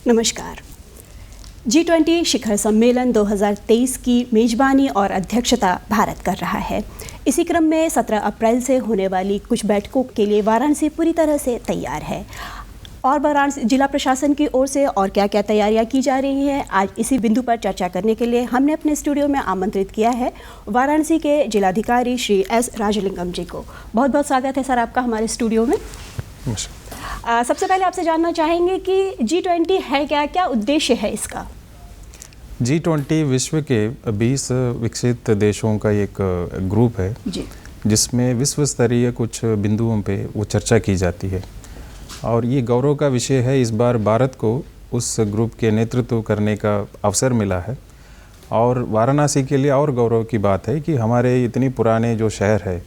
नमस्कार। G20 शिखर सम्मेलन 2023 की मेजबानी और अध्यक्षता भारत कर रहा है। इसी क्रम में 17 अप्रैल से होने वाली कुछ बैठकों के लिए वाराणसी पूरी तरह से तैयार है। और वाराणसी जिला प्रशासन की ओर से और क्या क्या तैयारियां की जा रही हैं, आज इसी बिंदु पर चर्चा करने के लिए हमने अपने स्टूडियो में आमंत्रित किया है वाराणसी के जिलाधिकारी श्री एस राजलिंगम जी को। बहुत बहुत स्वागत है सर आपका हमारे स्टूडियो में। सबसे पहले आपसे जानना चाहेंगे कि G20 है क्या, क्या उद्देश्य है इसका? G20 विश्व के 20 विकसित देशों का एक ग्रुप है जी, जिसमें विश्व स्तरीय कुछ बिंदुओं पे वो चर्चा की जाती है और ये गौरव का विषय है। इस बार भारत को उस ग्रुप के नेतृत्व करने का अवसर मिला है और वाराणसी के लिए और गौरव की बात है कि हमारे इतनी पुराने जो शहर है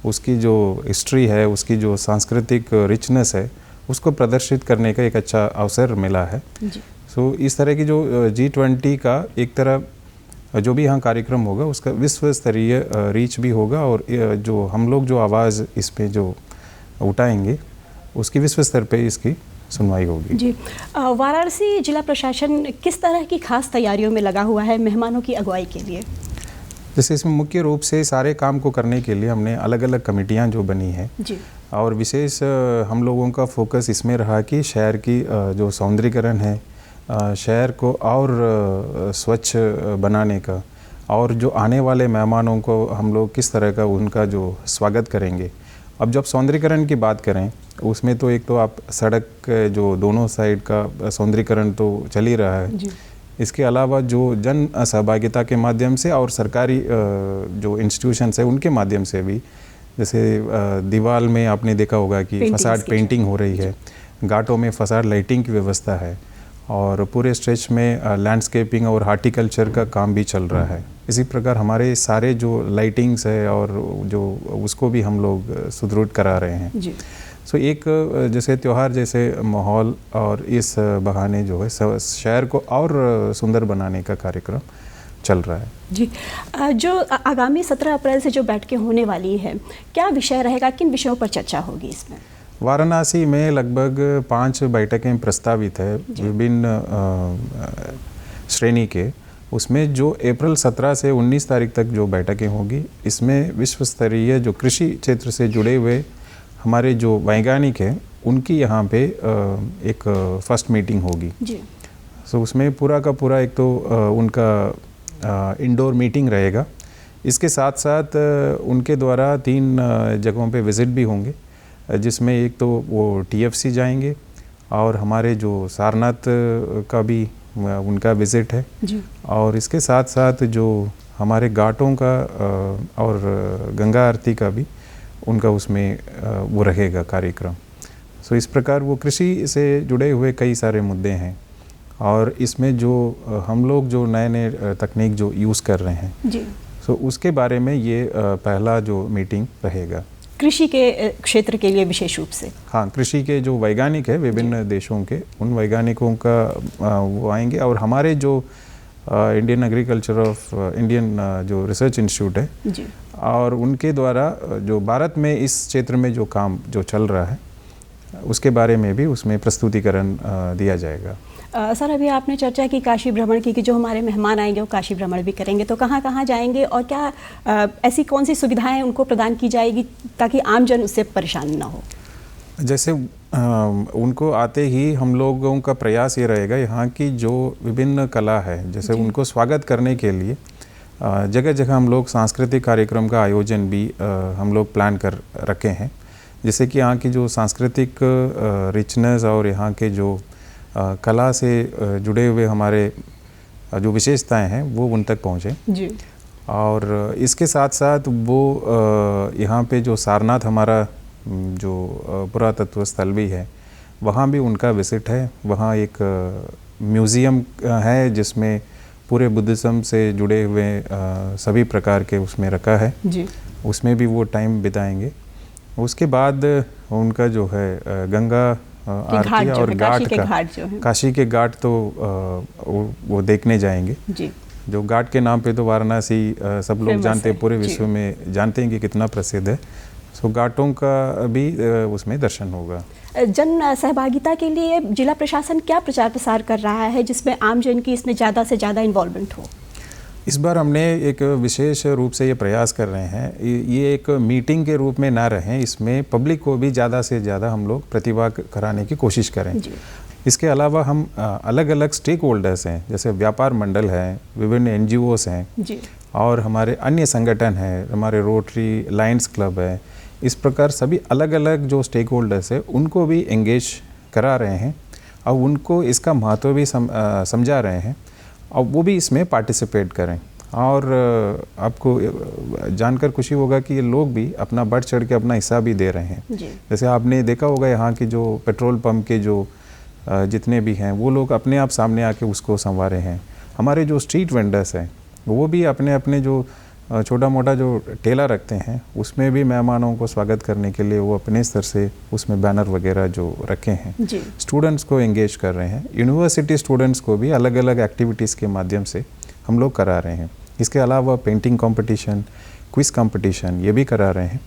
उसकी जो हिस्ट्री है, उसकी जो सांस्कृतिक रिचनेस है, उसको प्रदर्शित करने का एक अच्छा अवसर मिला है। सो इस तरह की जो G20 का एक तरह जो भी यहाँ कार्यक्रम होगा उसका विश्व स्तरीय रीच भी होगा और जो हम लोग जो आवाज़ इस पे जो उठाएंगे उसकी विश्व स्तर पे इसकी सुनवाई होगी जी। वाराणसी जिला प्रशासन किस तरह की खास तैयारियों में लगा हुआ है मेहमानों की अगुवाई के लिए? जैसे इसमें मुख्य रूप से सारे काम को करने के लिए हमने अलग अलग कमेटियाँ जो बनी है जी, और विशेष हम लोगों का फोकस इसमें रहा कि शहर की जो सौंदर्यीकरण है, शहर को और स्वच्छ बनाने का और जो आने वाले मेहमानों को हम लोग किस तरह का उनका जो स्वागत करेंगे। अब जब सौंदर्यीकरण की बात करें उसमें तो एक तो आप सड़क जो दोनों साइड का सौंदर्यीकरण तो चल ही रहा है जी। इसके अलावा जो जन सहभागिता के माध्यम से और सरकारी जो इंस्टीट्यूशंस है उनके माध्यम से भी, जैसे दीवार में आपने देखा होगा कि फसाड पेंटिंग हो रही है, घाटों में फसाड लाइटिंग की व्यवस्था है और पूरे स्ट्रेच में लैंडस्केपिंग और हार्टिकल्चर का काम भी चल रहा है। इसी प्रकार हमारे सारे जो लाइटिंग्स है और जो उसको भी हम लोग सुदृढ़ करा रहे हैं जी। सो एक जैसे त्यौहार जैसे माहौल और इस बहाने जो है शहर को और सुंदर बनाने का कार्यक्रम चल रहा है जी। जो आगामी 17 अप्रैल से जो बैठकें होने वाली है, क्या विषय रहेगा, किन विषयों पर चर्चा होगी इसमें? वाराणसी में लगभग 5 बैठकें प्रस्तावित है विभिन्न श्रेणी के। उसमें जो अप्रैल 17 से 19 तारीख तक जो बैठकें होगी, इसमें विश्व स्तरीय जो कृषि क्षेत्र से जुड़े हुए हमारे जो वैज्ञानिक हैं उनकी यहाँ पे एक फर्स्ट मीटिंग होगी जी। सो उसमें पूरा का पूरा एक तो उनका इंडोर मीटिंग रहेगा। इसके साथ साथ उनके द्वारा 3 जगहों पे विज़िट भी होंगे, जिसमें एक तो वो TFC जाएंगे और हमारे जो सारनाथ का भी उनका विज़िट है जी। और इसके साथ साथ जो हमारे घाटों का और गंगा आरती का भी उनका उसमें वो रहेगा कार्यक्रम। सो इस प्रकार वो कृषि से जुड़े हुए कई सारे मुद्दे हैं और इसमें जो हम लोग जो नए नए तकनीक जो यूज़ कर रहे हैं जी, सो उसके बारे में ये पहला जो मीटिंग रहेगा कृषि के क्षेत्र के लिए विशेष रूप से। हाँ, कृषि के जो वैज्ञानिक है विभिन्न देशों के, उन वैज्ञानिकों का वो आएंगे और हमारे जो इंडियन एग्रीकल्चर ऑफ इंडियन जो रिसर्च इंस्टीट्यूट है जी, और उनके द्वारा जो भारत में इस क्षेत्र में जो काम जो चल रहा है उसके बारे में भी उसमें प्रस्तुतिकरण दिया जाएगा। सर, अभी आपने चर्चा की काशी भ्रमण की कि जो हमारे मेहमान आएंगे वो काशी भ्रमण भी करेंगे, तो कहाँ कहाँ जाएंगे और क्या ऐसी कौन सी सुविधाएं उनको प्रदान की जाएगी ताकि आम जन उससे परेशान ना हो? जैसे उनको आते ही हम लोगों का प्रयास ये रहेगा यहाँ की जो विभिन्न कला है, जैसे उनको स्वागत करने के लिए जगह जगह हम लोग सांस्कृतिक कार्यक्रम का आयोजन भी हम लोग प्लान कर रखे हैं, जैसे कि यहाँ की जो सांस्कृतिक रिचनेस और यहाँ के जो कला से जुड़े हुए हमारे जो विशेषताएं हैं वो उन तक पहुँचे जी। और इसके साथ साथ वो यहाँ पे जो सारनाथ हमारा जो पुरातत्व स्थल भी है वहाँ भी उनका विजिट है। वहाँ एक म्यूज़ियम है जिसमें पूरे बुद्धिज़्म से जुड़े हुए सभी प्रकार के उसमें रखा है जी। उसमें भी वो टाइम बिताएंगे। उसके बाद उनका जो है गंगा आरती और घाट का, काशी के घाट तो वो देखने जाएंगे जी। जो घाट के नाम पे तो वाराणसी सब लोग जानते हैं, पूरे विश्व में जानते हैं कि कितना प्रसिद्ध है। सो घाटों का भी उसमें दर्शन होगा। जन सहभागिता के लिए जिला प्रशासन क्या प्रचार प्रसार कर रहा है जिसमें आमजन की इसमें ज़्यादा से ज़्यादा इन्वॉल्वमेंट हो? इस बार हमने एक विशेष रूप से ये प्रयास कर रहे हैं, ये एक मीटिंग के रूप में ना रहें, इसमें पब्लिक को भी ज़्यादा से ज़्यादा हम लोग प्रतिभा कराने की कोशिश करें। इसके अलावा हम अलग अलग स्टेक होल्डर्स हैं, जैसे व्यापार मंडल हैं, विभिन्न NGOs हैं और हमारे अन्य संगठन हैं, हमारे रोटरी लायंस क्लब है, इस प्रकार सभी अलग अलग जो स्टेक होल्डर्स हैं उनको भी एंगेज करा रहे हैं और उनको इसका महत्व भी समझा रहे हैं और वो भी इसमें पार्टिसिपेट करें। और आपको जानकर खुशी होगा कि ये लोग भी अपना बढ़ चढ़ के अपना हिस्सा भी दे रहे हैं। जैसे आपने देखा होगा यहाँ की जो पेट्रोल पंप के जो जितने भी हैं वो लोग अपने आप सामने आके उसको संवारे हैं। हमारे जो स्ट्रीट वेंडर्स हैं वो भी अपने अपने जो छोटा मोटा जो ठेला रखते हैं उसमें भी मेहमानों को स्वागत करने के लिए वो अपने स्तर से उसमें बैनर वगैरह जो रखे हैं, स्टूडेंट्स को एंगेज कर रहे हैं। यूनिवर्सिटी स्टूडेंट्स को भी अलग अलग एक्टिविटीज़ के माध्यम से हम लोग करा रहे हैं। इसके अलावा पेंटिंग कंपटीशन, क्विज कंपटीशन ये भी करा रहे हैं।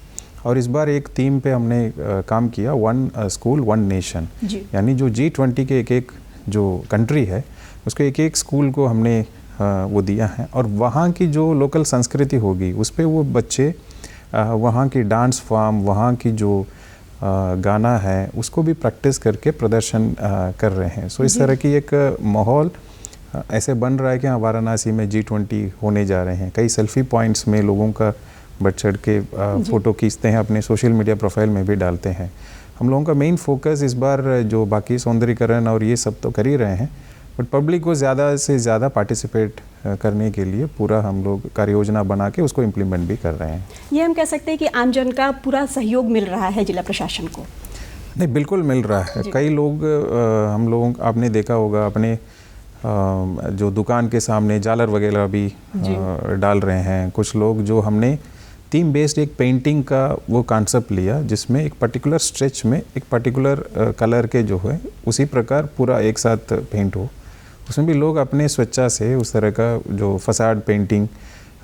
और इस बार एक थीम पे हमने काम किया, 1 स्कूल 1 नेशन, यानी जो G20 के एक जो कंट्री है उसको एक स्कूल को हमने वो दिया है और वहाँ की जो लोकल संस्कृति होगी उस पर वो बच्चे वहाँ की डांस फॉर्म, वहाँ की जो गाना है उसको भी प्रैक्टिस करके प्रदर्शन कर रहे हैं। सो इस तरह की एक माहौल ऐसे बन रहा है कि हाँ वाराणसी में G20 होने जा रहे हैं। कई सेल्फी पॉइंट्स में लोगों का बढ़ चढ़ के फ़ोटो खींचते हैं, अपने सोशल मीडिया प्रोफाइल में भी डालते हैं। हम लोगों का मेन फोकस इस बार जो बाकी सौंदर्यीकरण और ये सब तो कर ही रहे हैं, बट पब्लिक को ज़्यादा से ज़्यादा पार्टिसिपेट करने के लिए पूरा हम लोग कार्य योजना बना के उसको इम्प्लीमेंट भी कर रहे हैं। ये हम कह सकते हैं कि आमजन का पूरा सहयोग मिल रहा है जिला प्रशासन को? नहीं, बिल्कुल मिल रहा है। कई लोग हम लोगों आपने देखा होगा अपने जो दुकान के सामने झालर वगैरह भी डाल रहे हैं। कुछ लोग जो हमने थीम बेस्ड एक पेंटिंग का वो कॉन्सेप्ट लिया जिसमें एक पर्टिकुलर स्ट्रेच में एक पर्टिकुलर कलर के जो है उसी प्रकार पूरा एक साथ पेंट हो, उसमें भी लोग अपने स्वेच्छा से उस तरह का जो फसाड पेंटिंग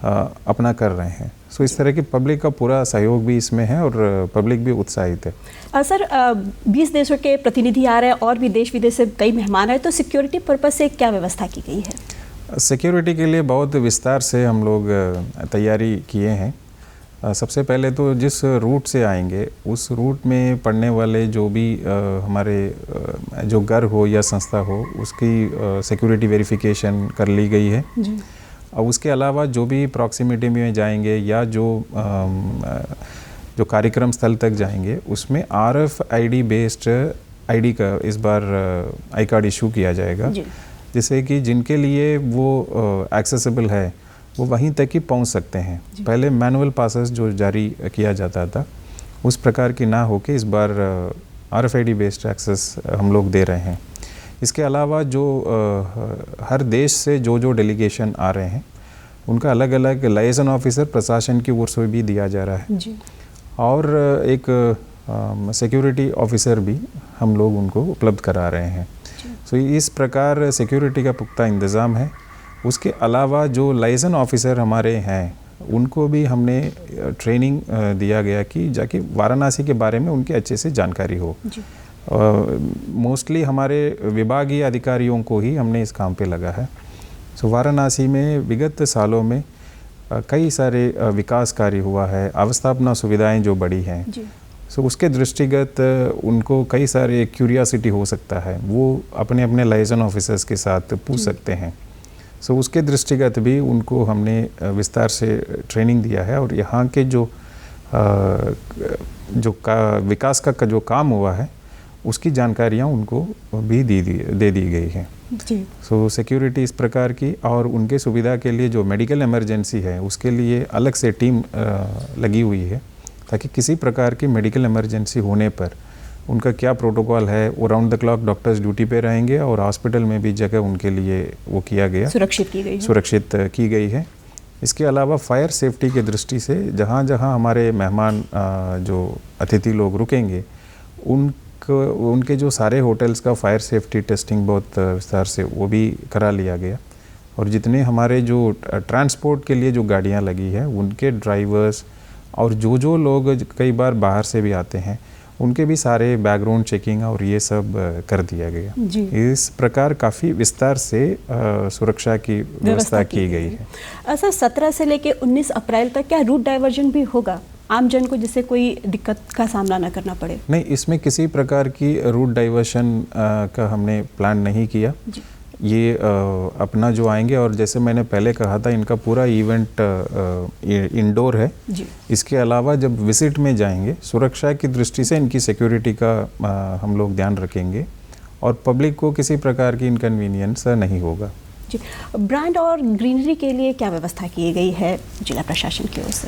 अपना कर रहे हैं। सो इस तरह की पब्लिक का पूरा सहयोग भी इसमें है और पब्लिक भी उत्साहित है। सर 20 देशों के प्रतिनिधि आ रहे हैं और भी देश विदेश से कई मेहमान आए, तो सिक्योरिटी पर्पस से क्या व्यवस्था की गई है? सिक्योरिटी के लिए बहुत विस्तार से हम लोग तैयारी किए हैं। सबसे पहले तो जिस रूट से आएंगे उस रूट में पड़ने वाले जो भी हमारे जो घर हो या संस्था हो उसकी सिक्योरिटी वेरिफिकेशन कर ली गई है। और उसके अलावा जो भी प्रॉक्सिमिटी में जाएंगे या जो कार्यक्रम स्थल तक जाएंगे उसमें RFID बेस्ड ID का इस बार आई कार्ड इशू किया जाएगा, जिससे कि जिनके लिए वो एक्सेसिबल है वो वहीं तक ही पहुंच सकते हैं। पहले मैनुअल पासेस जो जारी किया जाता था उस प्रकार की ना होके इस बार RFID बेस्ड एक्सेस हम लोग दे रहे हैं। इसके अलावा जो हर देश से जो डेलीगेशन आ रहे हैं उनका अलग अलग लाइजन ऑफिसर प्रशासन की ओर से भी दिया जा रहा है और एक सिक्योरिटी ऑफिसर भी हम लोग उनको उपलब्ध करा रहे हैं। सो इस प्रकार सिक्योरिटी का पुख्ता इंतज़ाम है। उसके अलावा जो लाइजन ऑफिसर हमारे हैं उनको भी हमने ट्रेनिंग दिया गया कि जाके वाराणसी के बारे में उनके अच्छे से जानकारी हो। मोस्टली हमारे विभागीय अधिकारियों को ही हमने इस काम पे लगा है। सो वाराणसी में विगत सालों में कई सारे विकास कार्य हुआ है, अवस्थापना सुविधाएं जो बढ़ी हैं। सो उसके दृष्टिगत उनको कई सारे क्यूरियोसिटी हो सकता है, वो अपने अपने लाइजन ऑफिसर्स के साथ पूछ सकते हैं। सो उसके दृष्टिगत भी उनको हमने विस्तार से ट्रेनिंग दिया है और यहाँ के जो विकास का जो काम हुआ है उसकी जानकारियाँ उनको भी दे दी गई हैं। सो सिक्योरिटी इस प्रकार की और उनके सुविधा के लिए जो मेडिकल इमरजेंसी है उसके लिए अलग से टीम लगी हुई है ताकि किसी प्रकार की मेडिकल इमरजेंसी होने पर उनका क्या प्रोटोकॉल है, वो round the clock doctors duty पे रहेंगे और हॉस्पिटल में भी जगह उनके लिए वो किया गया, सुरक्षित की गई है। इसके अलावा फायर सेफ्टी के दृष्टि से जहाँ जहाँ हमारे मेहमान जो अतिथि लोग रुकेंगे उनके जो सारे होटल्स का फायर सेफ्टी टेस्टिंग बहुत विस्तार से वो भी करा लिया गया और जितने हमारे जो ट्रांसपोर्ट के लिए जो गाड़ियाँ लगी हैं उनके ड्राइवर्स और जो लोग कई बार बाहर से भी आते हैं उनके भी सारे बैकग्राउंड चेकिंग और ये सब कर दिया गया जी। इस प्रकार काफ़ी विस्तार से सुरक्षा की व्यवस्था की गई है। सर 17 से लेकर 19 अप्रैल तक क्या रूट डाइवर्जन भी होगा आम जन को, जिससे कोई दिक्कत का सामना न करना पड़े? नहीं, इसमें किसी प्रकार की रूट डाइवर्शन का हमने प्लान नहीं किया जी। ये अपना जो आएंगे, और जैसे मैंने पहले कहा था इनका पूरा इवेंट इंडोर है जी। इसके अलावा जब विजिट में जाएंगे सुरक्षा की दृष्टि से इनकी सिक्योरिटी का हम लोग ध्यान रखेंगे और पब्लिक को किसी प्रकार की इनकन्वीनियंस नहीं होगा जी। ब्रांड और ग्रीनरी के लिए क्या व्यवस्था की गई है जिला प्रशासन की ओर से?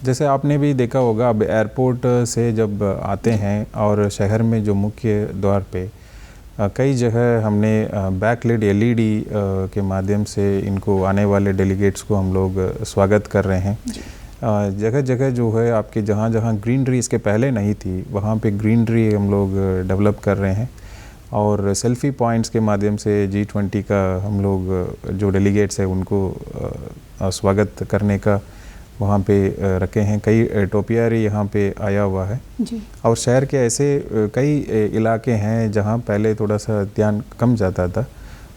जैसे आपने भी देखा होगा, अब एयरपोर्ट से जब आते हैं और शहर में जो मुख्य द्वार पे कई जगह हमने बैकलिट LED के माध्यम से इनको आने वाले डेलीगेट्स को हम लोग स्वागत कर रहे हैं। जगह जगह जो है आपके जहाँ जहाँ ग्रीनरी इसके पहले नहीं थी वहाँ पे ग्रीनरी हम लोग डेवलप कर रहे हैं, और सेल्फी पॉइंट्स के माध्यम से G20 का हम लोग जो डेलीगेट्स है उनको स्वागत करने का वहाँ पे रखे हैं। कई टोपियारी यहाँ पे आया हुआ है जी। और शहर के ऐसे कई इलाके हैं जहाँ पहले थोड़ा सा ध्यान कम जाता था,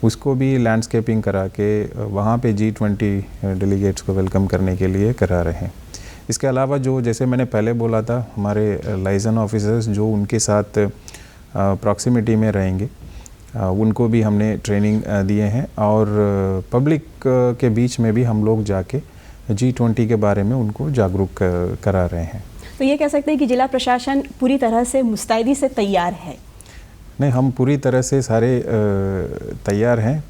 उसको भी लैंडस्केपिंग करा के वहाँ पे G20 डेलीगेट्स को वेलकम करने के लिए करा रहे हैं। इसके अलावा जो जैसे मैंने पहले बोला था, हमारे लाइजन ऑफिसर्स जो उनके साथ प्रॉक्सिमिटी में रहेंगे उनको भी हमने ट्रेनिंग दिए हैं, और पब्लिक के बीच में भी हम लोग जाके G20 के बारे में उनको जागरूक करा रहे हैं। तो ये कह सकते हैं कि जिला प्रशासन पूरी तरह से मुस्तैदी से तैयार है? नहीं, हम पूरी तरह से सारे तैयार हैं,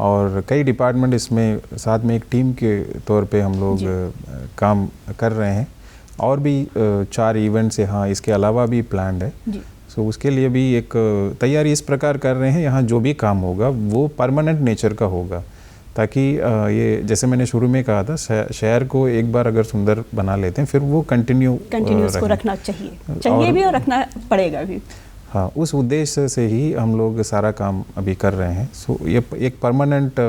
और कई डिपार्टमेंट इसमें साथ में एक टीम के तौर पे हम लोग काम कर रहे हैं, और भी 4 इवेंट्स यहाँ इसके अलावा भी प्लान्ड है। सो उसके लिए भी एक तैयारी इस प्रकार कर रहे हैं, यहाँ जो भी काम होगा वो परमानेंट नेचर का होगा, ताकि ये जैसे मैंने शुरू में कहा था शहर को एक बार अगर सुंदर बना लेते हैं फिर वो कंटिन्यूस को रखना चाहिए भी और रखना पड़ेगा भी। हाँ, उस उद्देश्य से ही हम लोग सारा काम अभी कर रहे हैं। सो ये एक परमानेंट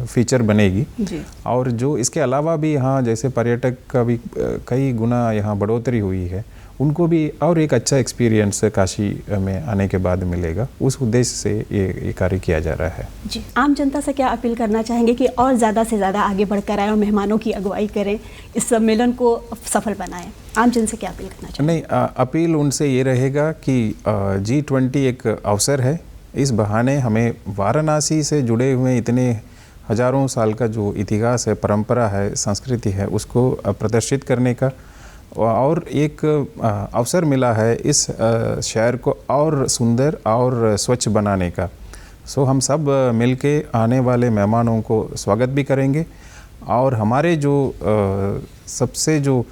फीचर बनेगी जी। और जो इसके अलावा भी यहाँ जैसे पर्यटक का भी कई गुना यहाँ बढ़ोतरी हुई है, उनको भी और एक अच्छा एक्सपीरियंस काशी में आने के बाद मिलेगा, उस उद्देश्य से ये कार्य किया जा रहा है जी। आम जनता से क्या अपील करना चाहेंगे कि और ज़्यादा से ज़्यादा आगे बढ़कर आए और मेहमानों की अगुवाई करें, इस सम्मेलन को सफल बनाएं? आम जन से क्या अपील करना चाहेंगे? नहीं, अपील उनसे ये रहेगा कि G20 एक अवसर है, इस बहाने हमें वाराणसी से जुड़े हुए इतने हजारों साल का जो इतिहास है, परंपरा है, संस्कृति है, उसको प्रदर्शित करने का और एक अवसर मिला है इस शहर को और सुंदर और स्वच्छ बनाने का। सो हम सब मिलके आने वाले मेहमानों को स्वागत भी करेंगे, और हमारे जो सबसे जो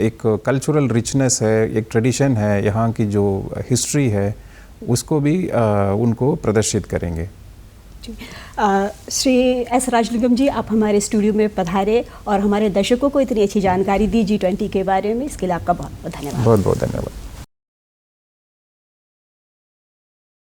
एक कल्चरल रिचनेस है, एक ट्रेडिशन है, यहाँ की जो हिस्ट्री है, उसको भी उनको प्रदर्शित करेंगे। श्री एस राजलिंगम जी, आप हमारे स्टूडियो में पधारे और हमारे दर्शकों को इतनी अच्छी जानकारी दी G20 के बारे में, इसके लिए आपका बहुत बहुत धन्यवाद। बहुत बहुत धन्यवाद।